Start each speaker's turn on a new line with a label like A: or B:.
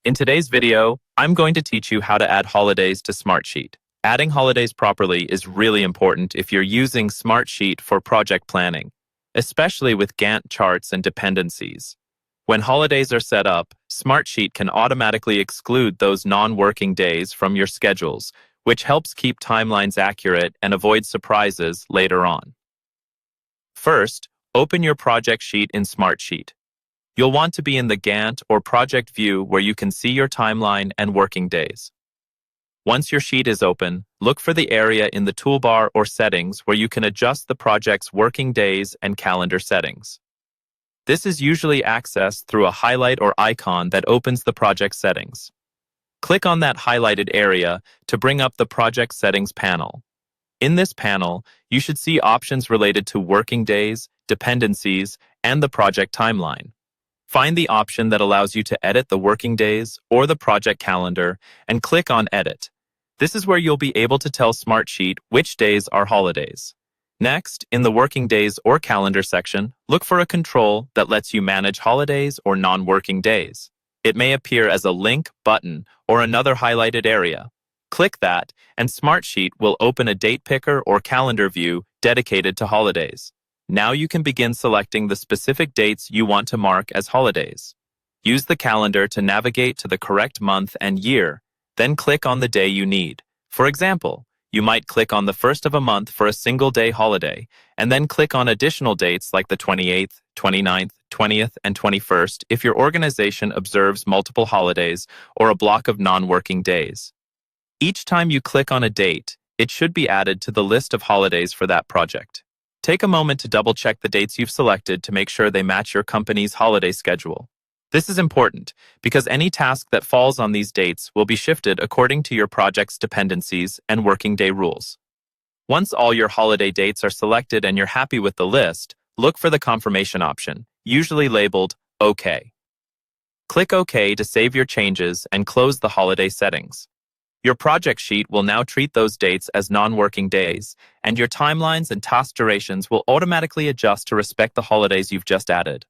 A: In today's video, I'm going to teach you how to add holidays to Smartsheet. Adding holidays properly is really important if you're using Smartsheet for project planning, especially with Gantt charts and dependencies. When holidays are set up, Smartsheet can automatically exclude those non-working days from your schedules, which helps keep timelines accurate and avoid surprises later on. First, open your project sheet in Smartsheet. You'll want to be in the Gantt or project view where you can see your timeline and working days. Once your sheet is open, look for the area in the toolbar or settings where you can adjust the project's working days and calendar settings. This is usually accessed through a highlight or icon that opens the project settings. Click on that highlighted area to bring up the project settings panel. In this panel, you should see options related to working days, dependencies, and the project timeline. Find the option that allows you to edit the working days or the project calendar and click on Edit. This is where you'll be able to tell Smartsheet which days are holidays. Next, in the working days or calendar section, look for a control that lets you manage holidays or non-working days. It may appear as a link, button, or another highlighted area. Click that, and Smartsheet will open a date picker or calendar view dedicated to holidays. Now you can begin selecting the specific dates you want to mark as holidays. Use the calendar to navigate to the correct month and year, then click on the day you need. For example, you might click on the first of a month for a single-day holiday, and then click on additional dates like the 28th, 29th, 20th, and 21st if your organization observes multiple holidays or a block of non-working days. Each time you click on a date, it should be added to the list of holidays for that project. Take a moment to double-check the dates you've selected to make sure they match your company's holiday schedule. This is important because any task that falls on these dates will be shifted according to your project's dependencies and working day rules. Once all your holiday dates are selected and you're happy with the list, look for the confirmation option, usually labeled OK. Click OK to save your changes and close the holiday settings. Your project sheet will now treat those dates as non-working days, and your timelines and task durations will automatically adjust to respect the holidays you've just added.